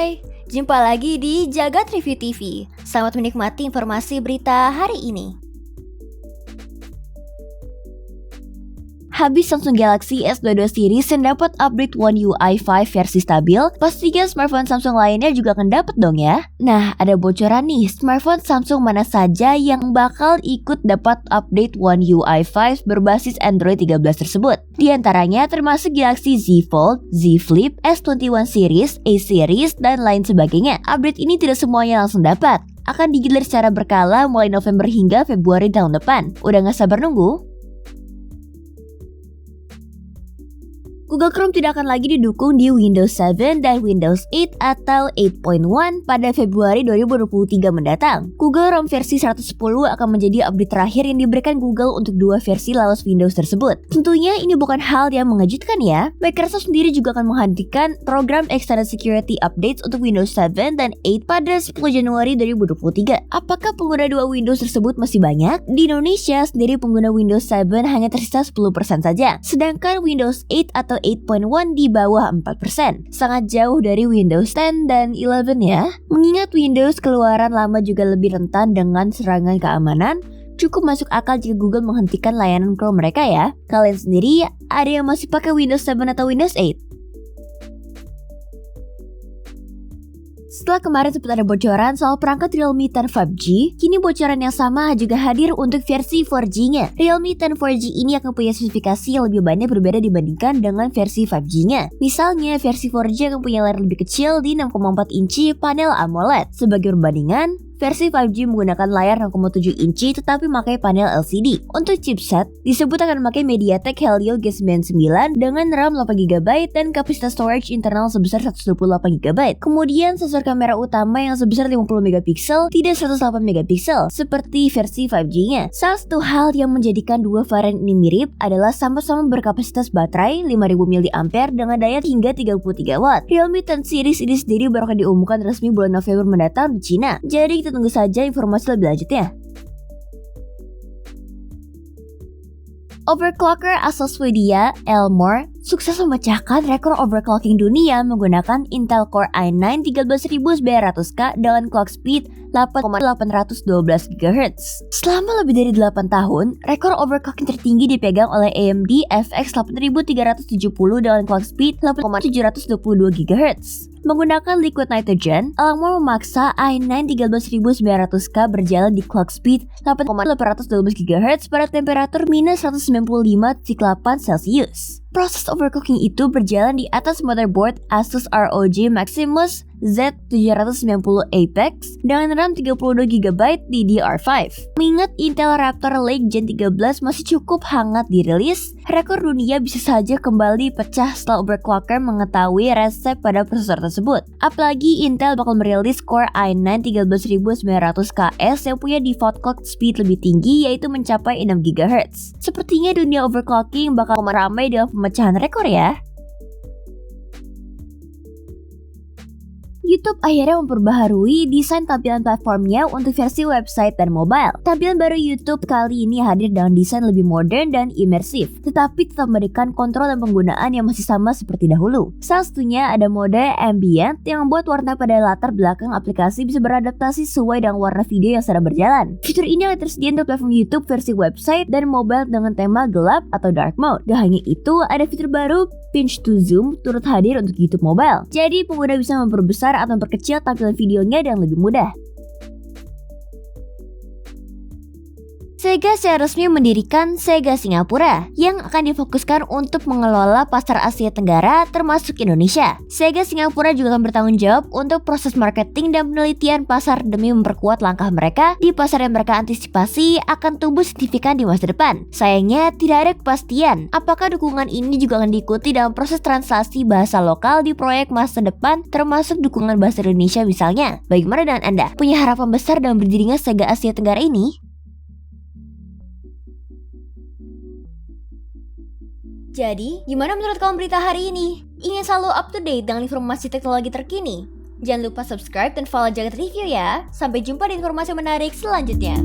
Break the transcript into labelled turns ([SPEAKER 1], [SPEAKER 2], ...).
[SPEAKER 1] Hai, jumpa lagi di Jagat Review TV. Selamat menikmati informasi berita hari ini. Habis Samsung Galaxy S22 series yang dapat update One UI 5 versi stabil, pastinya smartphone Samsung lainnya juga akan dapat dong ya. Nah, ada bocoran nih, smartphone Samsung mana saja yang bakal ikut dapat update One UI 5 berbasis Android 13 tersebut. Di antaranya termasuk Galaxy Z Fold, Z Flip, S21 series, A series, dan lain sebagainya. Update ini tidak semuanya langsung dapat, akan digilir secara berkala mulai November hingga Februari tahun depan. Udah gak sabar nunggu? Google Chrome tidak akan lagi didukung di Windows 7 dan Windows 8 atau 8.1 pada Februari 2023 mendatang. Google Chrome versi 110 akan menjadi update terakhir yang diberikan Google untuk dua versi lawas Windows tersebut. Tentunya ini bukan hal yang mengejutkan ya. Microsoft sendiri juga akan menghentikan program Extended Security Updates untuk Windows 7 dan 8 pada 10 Januari 2023. Apakah pengguna dua Windows tersebut masih banyak? Di Indonesia sendiri pengguna Windows 7 hanya tersisa 10% saja. Sedangkan Windows 8 atau 8.1 di bawah 4%. Sangat jauh dari Windows 10 dan 11 ya. Mengingat Windows keluaran lama juga lebih rentan dengan serangan keamanan, cukup masuk akal jika Google menghentikan layanan Chrome mereka ya. Kalian sendiri ada yang masih pakai Windows 7 atau Windows 8? Setelah kemarin sempat ada bocoran soal perangkat Realme 10 5G, kini bocoran yang sama juga hadir untuk versi 4G-nya. Realme 10 4G ini akan punya spesifikasi yang lebih banyak berbeda dibandingkan dengan versi 5G-nya. Misalnya, versi 4G akan punya layar lebih kecil di 6,4 inci panel AMOLED. Sebagai perbandingan, versi 5G menggunakan layar 6,7 inci tetapi memakai panel LCD. Untuk chipset, disebut akan memakai MediaTek Helio G99 dengan RAM 8GB dan kapasitas storage internal sebesar 128GB. Kemudian sensor kamera utama yang sebesar 50MP, tidak 108MP seperti versi 5G-nya. Salah satu hal yang menjadikan dua varian ini mirip adalah sama-sama berkapasitas baterai 5000mAh dengan daya hingga 33W. Realme 10 series ini sendiri baru akan diumumkan resmi bulan November mendatang di Cina. Jadi kita tunggu saja informasi lebih lanjutnya. Overclocker asal Swedia, Elmore, sukses memecahkan rekor overclocking dunia menggunakan Intel Core i9 13900K dengan clock speed 8,812 GHz. Selama lebih dari 8 tahun, rekor overclocking tertinggi dipegang oleh AMD FX 8370 dengan clock speed 8,722 GHz. Menggunakan liquid nitrogen, Elmore memaksa i9 13900K berjalan di clock speed 8,812 GHz pada temperatur minus 195,8 Celcius. Proses overclocking itu berjalan di atas motherboard Asus ROG Maximus Z790 Apex dengan RAM 32GB DDR5. Mengingat Intel Raptor Lake Gen 13 masih cukup hangat dirilis, rekor dunia bisa saja kembali pecah setelah overclocker mengetahui resep pada prosesor tersebut. Apalagi Intel bakal merilis Core i9 13900KS yang punya default clock speed lebih tinggi yaitu mencapai 6 GHz. Sepertinya dunia overclocking bakal ramai dengan pemecahan rekor ya. YouTube akhirnya memperbaharui desain tampilan platformnya untuk versi website dan mobile. Tampilan baru YouTube kali ini hadir dengan desain lebih modern dan imersif, tetapi tetap memberikan kontrol dan penggunaan yang masih sama seperti dahulu. Salah satunya ada mode ambient yang membuat warna pada latar belakang aplikasi bisa beradaptasi sesuai dengan warna video yang sedang berjalan. Fitur ini akan tersedia untuk platform YouTube versi website dan mobile dengan tema gelap atau dark mode. Gak hanya itu, ada fitur baru pinch to zoom turut hadir untuk YouTube mobile. Jadi pengguna bisa memperbesar atau memperkecil tampilan videonya dengan lebih mudah. Sega secara resmi mendirikan Sega Singapura yang akan difokuskan untuk mengelola pasar Asia Tenggara termasuk Indonesia. Sega Singapura juga akan bertanggung jawab untuk proses marketing dan penelitian pasar demi memperkuat langkah mereka di pasar yang mereka antisipasi akan tumbuh signifikan di masa depan. Sayangnya tidak ada kepastian apakah dukungan ini juga akan diikuti dalam proses translasi bahasa lokal di proyek masa depan termasuk dukungan bahasa Indonesia misalnya. Bagaimana dengan Anda? Punya harapan besar dalam berdirinya Sega Asia Tenggara ini? Jadi, gimana menurut kamu berita hari ini? Ingin selalu up to date dengan informasi teknologi terkini? Jangan lupa subscribe dan follow Jagat Review ya. Sampai jumpa di informasi menarik selanjutnya.